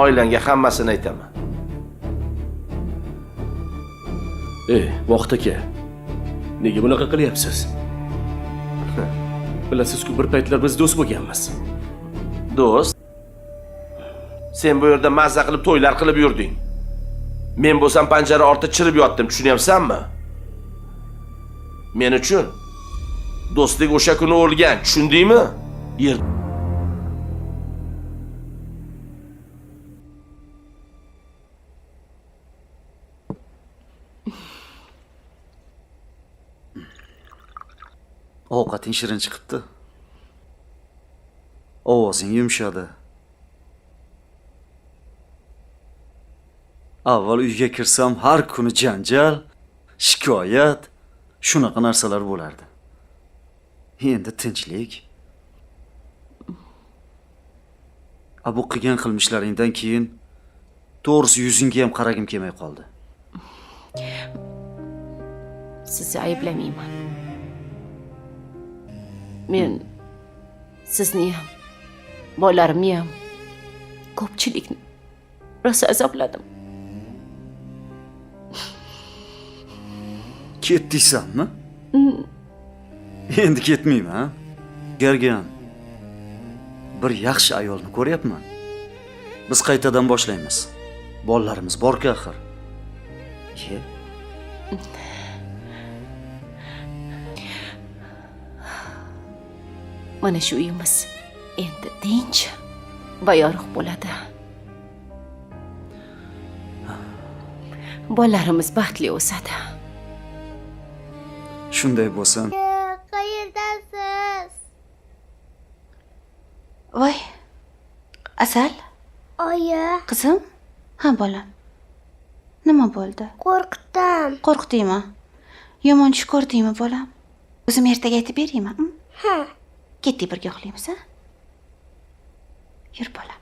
Oilangga hammasini aytaman. Vaqt aka. Nega bunaqa qilyapsiz? Bilasiz-ku, bir paytlar biz do'st bo'lganmiz. Do'st? Sen bu yerda mazza qilib to'ylar qilib yurding. Men bo'lsam panjara ortida chirib yotdim, tushunyapsanmi? Men uchun do'stlik o'sha kuni o'lgan, tushundingmi? Yer Ovqating shirin chiqibdi. Ovozing yumshadi. Avval uyga kirsam har kuni janjal, shikoyat, shunaqa narsalar bo'lardi. Endi tinchlik. Bu qilgan qilmishlaringdan keyin to'g'risi yuzingga ham qaragim kelmay qoldi. Sizni ayblamayman. Men sizni ham, bolalarimni ham, ko'pchilikni rosa azobladim. Ketdiysanmi? Endi ketmayman. Gargan. Bir yaxshi ayolni ko'ryapman. Biz qaytadan boshlaymiz. Bolalarimiz bor-ku axir. Ke. Mana shu uyimiz endi tinch va yorug' bo'ladi. Bolalarimiz baxtli o'sadi. Shunday bo'lsin. Qayerdasiz? Voy. Asal? Oyi, Qizim? Ha, bolam. Nima bo'ldi? qo'rqdim. Qo'rqdingmi? Yomon tush ko'rdingmi, bolam? O'zim ertaga aytib beraymi? Ha. Ketdik, birga uxlaymiz, ha? Yur, bolam.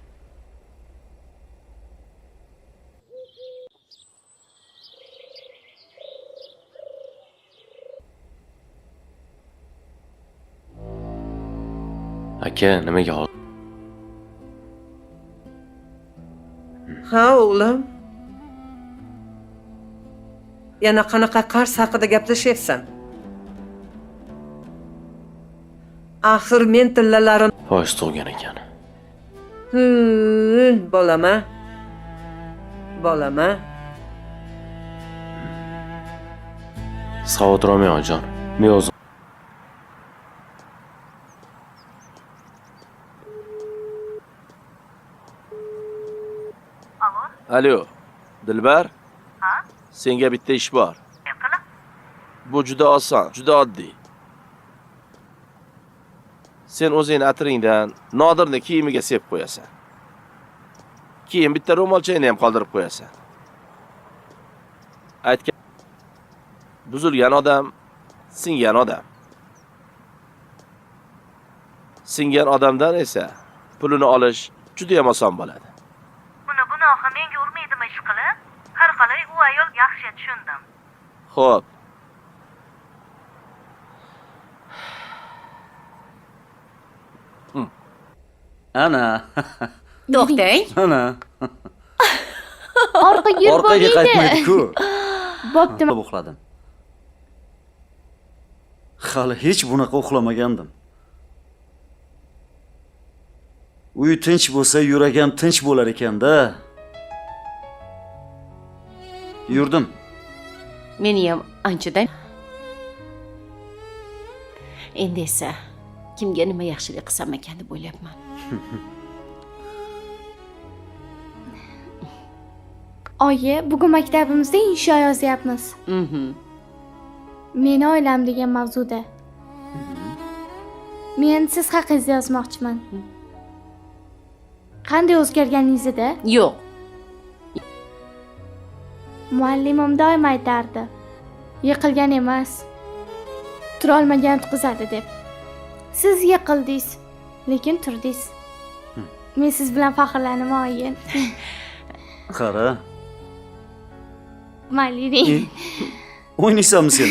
Aka, nimaga hol? Ha, o'g'lim. Yana qanaqa qarz haqida gaplashyapsan? Axir men tillalarim. Foiz tug'gan ekan. Bolama. Bolama. Xavotir olmang onajon. Men o'zim. Alo, Dilbar? Ha? Senga bitta ish bor. Bu juda oson, juda oddiy. Sen o'zing atiringdan Nodirni kiyimiga sepib qo'yasan. Keyin bitta ro'molchangni ham qoldirib qo'yasan. Aytgan buzilgan odam, singan odam. Singan odamdan esa pulini olish juda ham oson bo'ladi. Buni gunohi menga urmaydimi ish qilib? Har qalay u ayol yaxshi tushundim. Xo'p. Ana. To'xtang. Ana. Orqaga yur Orqaga bo'lmaydi. qaytmaydi-ku. Bo'pti. Uxladim. Hali hech bunaqa uxlamagandim. Uy tinch bo'lsa, yurak ham tinch bo'lar ekan-da. Yurdim. Meni ham anchadan. Endi esa kimga nima yaxshilik qilsam ekan deb o'ylayapman. Oyi, bugun maktabimizda insho yozyapmiz. Meni oilam degan mavzuda. Men siz haqingizda yozmoqchiman. Qanday o'zgarganingizni-da? Yo'q. Muallimim doim aytardi. Yiqilgan emas, tura olmagan tutqizadi deb. Siz yiqildingiz, lekin turdingiz. Men siz bilan faxrlanaman, oyi. Qara. Mayli. O'ynaysanmi sen?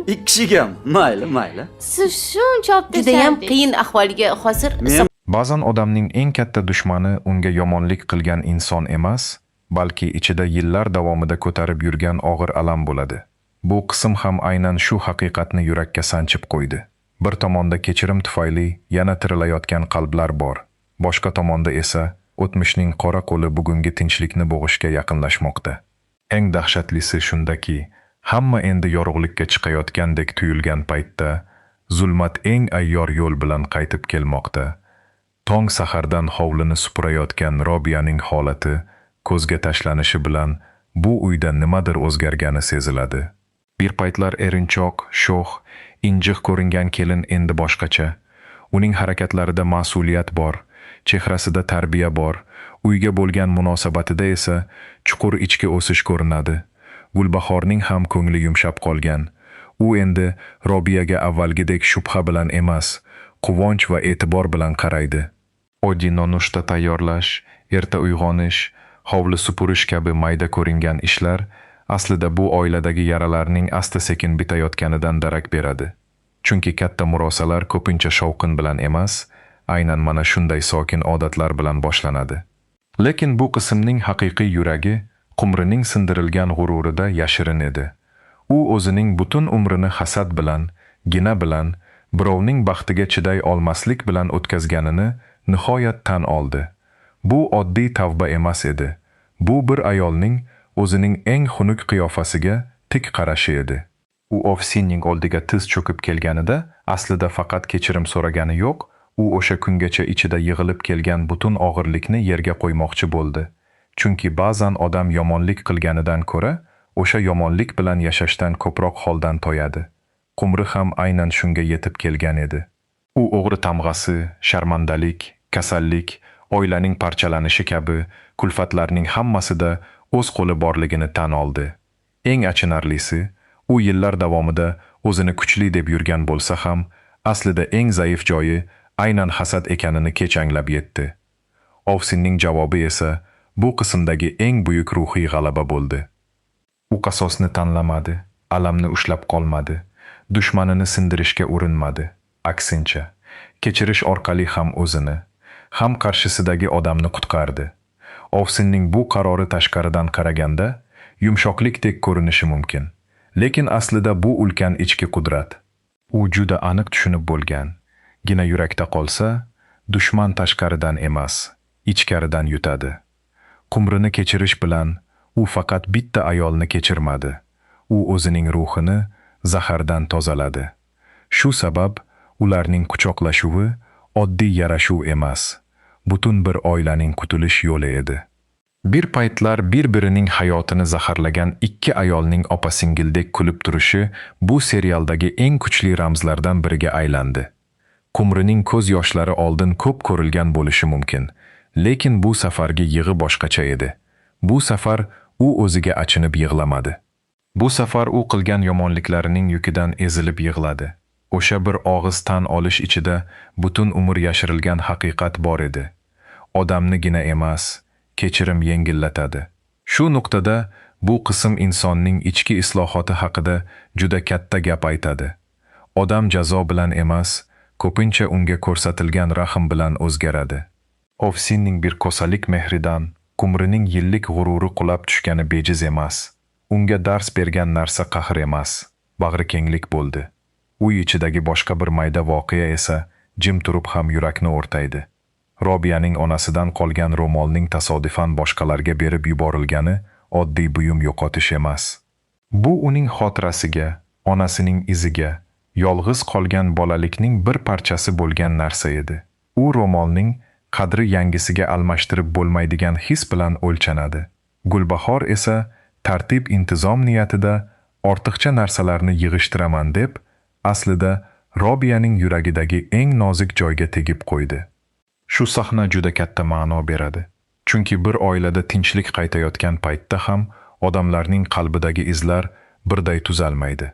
Ikki kishigami? Mayli, mayli. Siz shuncha olib Juda ham qiyin ahvolga hozir Men Ba'zan odamning eng katta dushmani unga yomonlik qilgan inson emas, balki ichida yillar davomida ko'tarib yurgan og'ir alam bo'ladi. Bu qism ham aynan shu haqiqatni yurakka sanchib qo'ydi. Bir tomonda kechirim tufayli yana tirilayotgan qalblar bor. Boshqa tomonda esa o'tmishning qora qo'li bugungi tinchlikni bo'g'ishga yaqinlashmoqda. Eng dahshatlisi shundaki, hamma endi yorug'likka chiqayotgandek tuyulgan paytda zulmat eng ayyor yo'l bilan qaytib kelmoqda. Tong sahardan hovlini supurayotgan Robiyaning holati ko'zga tashlanishi bilan bu uyda nimadir o'zgargani seziladi. Bir paytlar erinchoq, sho'x, injiq ko'ringan kelin endi boshqacha. Uning harakatlarida mas'uliyat bor, chehrasida tarbiya bor, uyga bo'lgan munosabatida esa chuqur ichki o'sish ko'rinadi. Gulbahorning ham ko'ngli yumshab qolgan. U endi Robiyaga avvalgidek shubha bilan emas, quvonch va e'tibor bilan qaraydi. Oddiy nonushta tayyorlash, erta uyg'onish, hovli supurish kabi mayda ko'ringan ishlar aslida bu oiladagi yaralarning asta-sekin bitayotganidan darak beradi. Chunki katta murosalar ko'pincha shovqin bilan emas, aynan mana shunday sokin odatlar bilan boshlanadi. Lekin bu qismning haqiqiy yuragi Qumrining sindirilgan g'ururida yashirin edi. U o'zining butun umrini hasad bilan, gina bilan, birovning baxtiga chiday olmaslik bilan o'tkazganini nihoyat tan oldi. Bu oddiy tavba emas edi. Bu bir ayolning o'zining eng xunuk qiyofasiga tik qarashi edi. U Ovsinning oldiga tiz cho'kib kelganida aslida faqat kechirim so'ragani yo'q, u o'sha kungacha ichida yig'ilib kelgan butun og'irlikni yerga qo'ymoqchi bo'ldi. Chunki ba'zan odam yomonlik qilganidan ko'ra, o'sha yomonlik bilan yashashdan ko'proq holdan toyadi. Qumri ham aynan shunga yetib kelgan edi. U o'g'ri tamg'asi, sharmandalik, kasallik, oilaning parchalanishi kabi kulfatlarning hammasida o'z qo'li borligini tan oldi. Eng achinarlisi, u yillar davomida o'zini kuchli deb yurgan bo'lsa ham, aslida eng zaif joyi aynan hasad ekanini kech anglab yetdi. Ovsinning javobi esa bu qismdagi eng buyuk ruhiy g'alaba bo'ldi. U qasosni tanlamadi, alamni ushlab qolmadi, dushmanini sindirishga urinmadi. Aksincha, kechirish orqali ham o'zini, ham qarshisidagi odamni qutqardi. Ovsinning bu qarori tashqaridan qaraganda yumshoqlikdek ko'rinishi mumkin. Lekin aslida bu ulkan ichki qudrat. U juda aniq tushunib bo'lgan. Gina yurakda qolsa, dushman tashqaridan emas, ichkaridan yutadi. Qumrini kechirish bilan u faqat bitta ayolni kechirmadi. U o'zining ruhini zahardan tozaladi. Shu sabab ularning quchoqlashuvi oddiy yarashuv emas, butun bir oilaning qutulish yo'li edi. Bir paytlar bir-birining hayotini zaharlagan ikki ayolning opa-singildek kulib turishi bu serialdagi eng kuchli ramzlardan biriga aylandi. Qumrining ko'z yoshlari oldin ko'p ko'rilgan bo'lishi mumkin, lekin bu safargi yig'i boshqacha edi. Bu safar u o'ziga achinib yig'lamadi. Bu safar u qilgan yomonliklarining yukidan ezilib yig'ladi. O'sha bir og'iz tan olish ichida butun umr yashirilgan haqiqat bor edi. Odamnigina emas, kechirim yengillatadi. Shu nuqtada bu qism insonning ichki islohoti haqida juda katta gap aytadi. Odam jazo bilan emas, ko'pincha unga ko'rsatilgan rahm bilan o'zgaradi. Ovsinning bir kosalik mehridan Qumrining yillik g'ururi qulab tushgani bejiz emas. Unga dars bergan narsa qahr emas, bag'rikenglik bo'ldi. Uy ichidagi boshqa bir mayda voqea esa jim turib ham yurakni o'rtaydi. Robiyaning onasidan qolgan ro'molning tasodifan boshqalarga berib yuborilgani oddiy buyum yo'qotish emas. Bu uning xotirasiga, onasining iziga, yolg'iz qolgan bolalikning bir parchasi bo'lgan narsa edi. U ro'molning qadri yangisiga almashtirib bo'lmaydigan his bilan o'lchanadi. Gulbahor esa tartib intizom niyatida ortiqcha narsalarni yig'ishtiraman deb, aslida Robiyaning yuragidagi eng nozik joyga tegib qo'ydi. Shu sahna juda katta ma'no beradi. Chunki bir oilada tinchlik qaytayotgan paytda ham odamlarning qalbidagi izlar birday tuzalmaydi.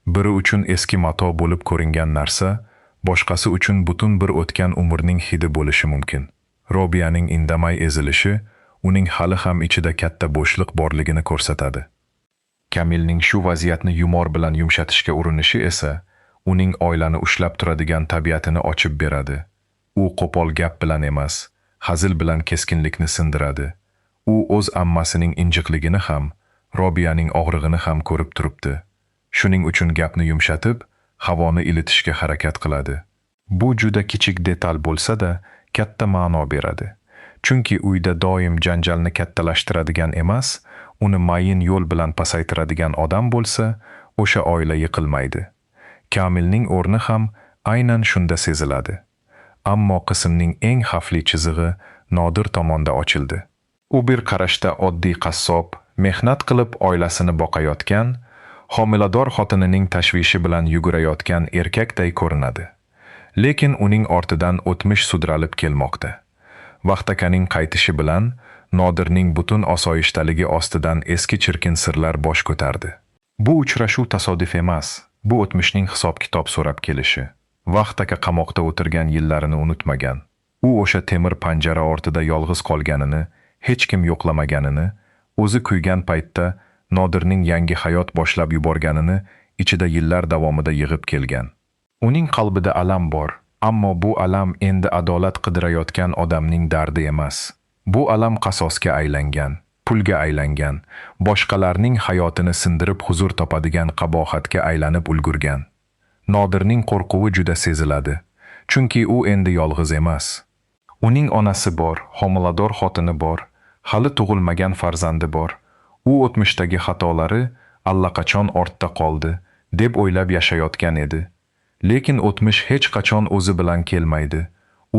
Biri uchun eski mato bo'lib ko'ringan narsa, boshqasi uchun butun bir o'tgan umrning hidi bo'lishi mumkin. Robiyaning indamay ezilishi uning hali ham ichida katta bo'shliq borligini ko'rsatadi. Kamilning shu vaziyatni yumor bilan yumshatishga urinishi esa uning oilani ushlab turadigan tabiatini ochib beradi. U qo'pol gap bilan emas, hazil bilan keskinlikni sindiradi. U o'z ammasining injiqligini ham, Robiyaning og'rig'ini ham ko'rib turibdi. Shuning uchun gapni yumshatib, havoni ilitishga harakat qiladi. Bu juda kichik detal bo'lsa-da, katta ma'no beradi. Chunki uyda doim janjalni kattalashtiradigan emas, uni mayin yo'l bilan pasaytiradigan odam bo'lsa, o'sha oila yiqilmaydi. Kamilning o'rni ham aynan shunda seziladi. Ammo qismning eng xavfli chizig'i Nodir tomonda ochildi. U bir qarashda oddiy qassob, mehnat qilib oilasini boqayotgan, homilador xotinining tashvishi bilan yugurayotgan erkakday ko'rinadi. Lekin uning ortidan o'tmish sudralib kelmoqda. Vaqtakaning qaytishi bilan Nodirning butun osoyishtaligi ostidan eski chirkin sirlar bosh ko'tardi. Bu uchrashuv tasodif emas, bu o'tmishning hisob-kitob so'rab kelishi. Vaqtaka qamoqda o'tirgan yillarini unutmagan. U o'sha temir panjara ortida yolg'iz qolganini, hech kim yo'qlamaganini, o'zi kuygan paytda Nodirning yangi hayot boshlab yuborganini ichida yillar davomida yig'ib kelgan. Uning qalbida alam bor, ammo bu alam endi adolat qidirayotgan odamning dardi emas. Bu alam qasosga aylangan, pulga aylangan, boshqalarning hayotini sindirib huzur topadigan qabohatga aylanib ulgurgan. Nodirning qo'rquvi juda seziladi, chunki u endi yolg'iz emas. Uning onasi bor, homilador xotini bor, hali tug'ilmagan farzandi bor. U o'tmishdagi xatolari allaqachon ortda qoldi, deb o'ylab yashayotgan edi. Lekin o'tmish hech qachon o'zi bilan kelmaydi.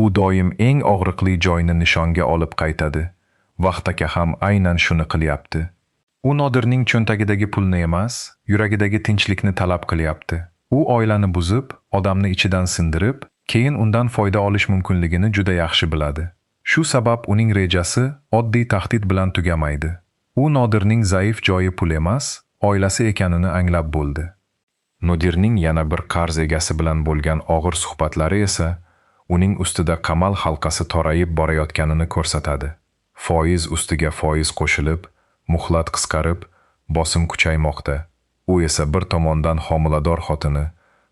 U doim eng og'riqli joyni nishonga olib qaytadi. Vaqtaka ham aynan shuni qilyapti. U Nodirning cho'ntagidagi pulni emas, yuragidagi tinchlikni talab qilyapti. U oilani buzib, odamni ichidan sindirib, keyin undan foyda olish mumkinligini juda yaxshi biladi. Shu sabab uning rejasi oddiy tahdid bilan tugamaydi. U Nodirning zaif joyi pul emas, oilasi ekanini anglab bo'ldi. Nodirning yana bir qarz egasi bilan bo'lgan og'ir suhbatlari esa uning ustida qamal halqasi torayib borayotganini ko'rsatadi. Foiz ustiga foiz qo'shilib, muhlat qisqarib, bosim kuchaymoqda. U esa bir tomondan homilador xotini,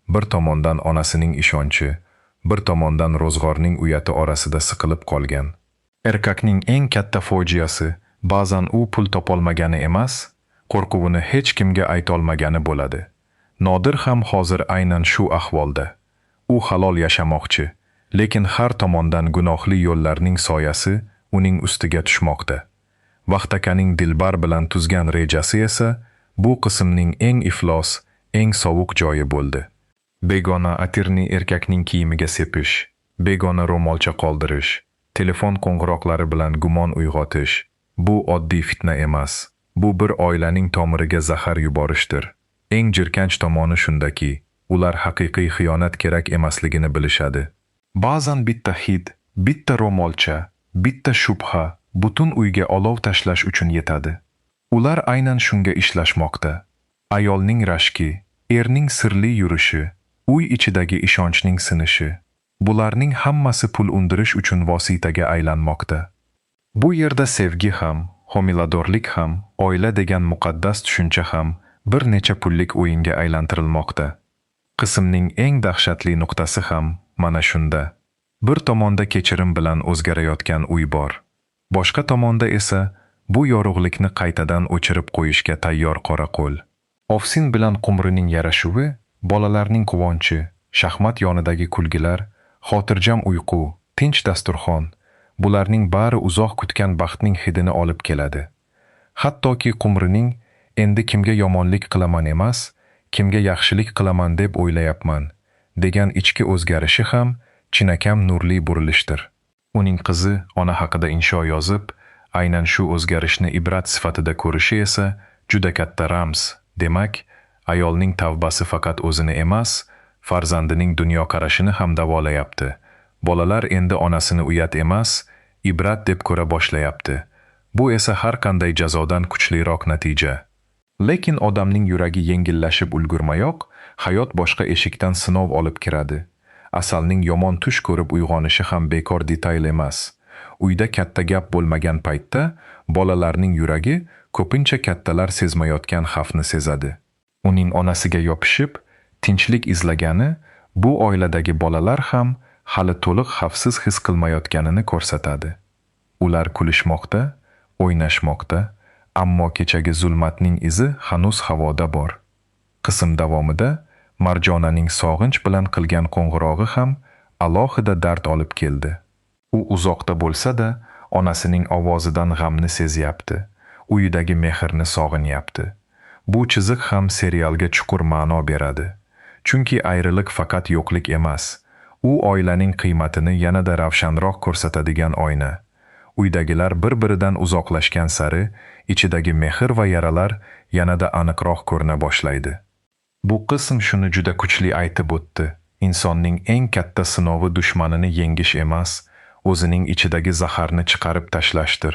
bir tomondan onasining ishonchi, bir tomondan ro'zg'orning uyati orasida siqilib qolgan. Erkakning eng katta fojiasi ba'zan u pul topolmagani emas, qo'rquvini hech kimga aytolmagani bo'ladi. Nodir ham hozir aynan shu ahvolda. U halol yashamoqchi, lekin har tomondan gunohli yo'llarning soyasi uning ustiga tushmoqda. Vaqtakaning Dilbar bilan tuzgan rejasi esa bu qismning eng iflos, eng sovuq joyi bo'ldi. Begona atirni erkakning kiyimiga sepish, begona ro'molcha qoldirish, telefon qo'ng'iroqlari bilan gumon uyg'otish. Bu oddiy fitna emas. Bu bir oilaning tomiriga zahar yuborishdir. Eng jirkanch tomoni shundaki, ular haqiqiy xiyonat kerak emasligini bilishadi. Ba'zan bitta hid, bitta ro'molcha, bitta shubha butun uyga olov tashlash uchun yetadi. Ular aynan shunga ishlashmoqda. Ayolning rashki, erning sirli yurishi, uy ichidagi ishonchning sinishi. Bularning hammasi pul undirish uchun vositaga aylanmoqda. Bu yerda sevgi ham, homiladorlik ham, oila degan muqaddas tushuncha ham bir necha pullik o'yinga aylantirilmoqda. Qismning eng dahshatli nuqtasi ham mana shunda. Bir tomonda kechirim bilan o'zgarayotgan uy bor. Boshqa tomonda esa bu yorug'likni qaytadan o'chirib qo'yishga tayyor qora qo'l. Ofsin bilan qumrining yarashuvi, bolalarning quvonchi, shaxmat yonidagi kulgilar, xotirjam uyqu, tinch dasturxon, bularning bari uzoq kutgan baxtning hidini olib keladi. Hattoki qumrining endi kimga yomonlik qilaman emas, kimga yaxshilik qilaman deb o'ylayapman degan ichki o'zgarishi ham chinakam nurli burilishdir. Uning qizi ona haqida insho yozib, aynan shu o'zgarishni ibrat sifatida ko'rishi esa juda katta ramz. Demak, ayolning tavbasi faqat o'zini emas, farzandining dunyoqarashini ham davolayapti. Bolalar endi onasini uyat emas, ibrat deb ko'ra boshlayapti. Bu esa har qanday jazodan kuchliroq natija. Lekin odamning yuragi yengillashib ulgurmayoq, hayot boshqa eshikdan sinov olib kiradi. Asalning yomon tush ko'rib uyg'onishi ham bekor detayl emas. Uyda katta gap bo'lmagan paytda bolalarning yuragi ko'pincha kattalar sezmayotgan xavfni sezadi. Uning onasiga yopishib, tinchlik izlagani, bu oiladagi bolalar ham hali to'liq xavfsiz his qilmayotganini ko'rsatadi. Ular kulishmoqda, o'ynashmoqda, ammo kechagi zulmatning izi hanuz havoda bor. Qism davomida Marjonaning sog'inch bilan qilgan qo'ng'irog'i ham alohida dard olib keldi. U uzoqda bo'lsa-da, onasining ovozidan g'amni sezyapti, uyidagi mehrni sog'inyapti. Bu chiziq ham serialga chuqur ma'no beradi. Chunki ayriliq faqat yo'qlik emas, u oilaning qiymatini yanada ravshanroq ko'rsatadigan oyna. Uydagilar bir-biridan uzoqlashgan sari ichidagi mehr va yaralar yanada aniqroq ko'rina boshlaydi. Bu qism shuni juda kuchli aytib o'tdi. Insonning eng katta sinovi dushmanini yengish emas, o'zining ichidagi zaharni chiqarib tashlashdir.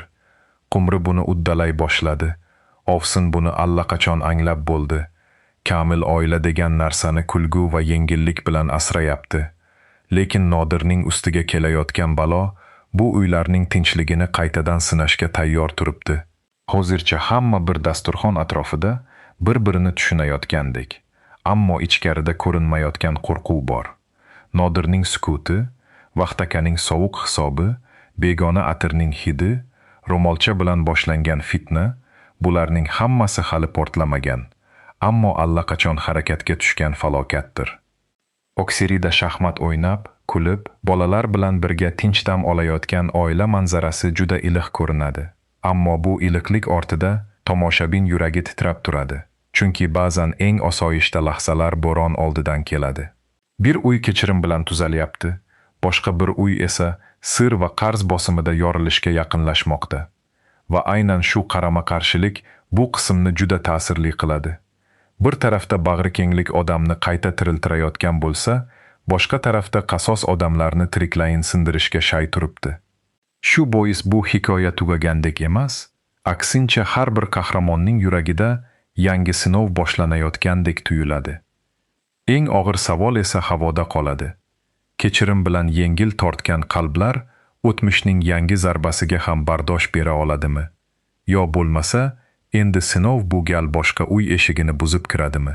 Qumri buni uddalay boshladi. Ovsin buni allaqachon anglab bo'ldi. Kamil oila degan narsani kulgu va yengillik bilan asrayapti. Lekin Nodirning ustiga kelayotgan balo bu uylarning tinchligini qaytadan sinashga tayyor turibdi. Hozircha hamma bir dasturxon atrofida bir-birini tushunayotgandek, ammo ichkarida ko'rinmayotgan qo'rquv bor. Nodirning sukuti, Vaqtakaning sovuq hisobi, begona atirning hidi, ro'molcha bilan boshlangan fitna, bularning hammasi hali portlamagan, ammo allaqachon harakatga tushgan falokatdir. Oksirida shaxmat o'ynab, kulib, bolalar bilan birga tinch dam olayotgan oila manzarasi juda iliq ko'rinadi. Ammo bu iliqlik ortida tomoshabin yuragi titrab turadi. Chunki ba'zan eng osoyishta lahzalar bo'ron oldidan keladi. Bir uy kechirim bilan tuzalyapti, boshqa bir uy esa sir va qarz bosimida yorilishga yaqinlashmoqda. Va aynan shu qarama-qarshilik bu qismni juda ta'sirli qiladi. Bir tarafda bag'rikenglik odamni qayta tiriltirayotgan bo'lsa, boshqa tarafda qasos odamlarni tiriklayin sindirishga shay turibdi. Shu bois bu hikoya tugagandek emas, aksincha har bir qahramonning yuragida yangi sinov boshlanayotgandek tuyuladi. Eng og'ir savol esa havoda qoladi. Kechirim bilan yengil tortgan qalblar o'tmishning yangi zarbasiga ham bardosh bera oladimi? Yo bo'lmasa, endi sinov bu gal boshqa uy eshigini buzib kiradimi?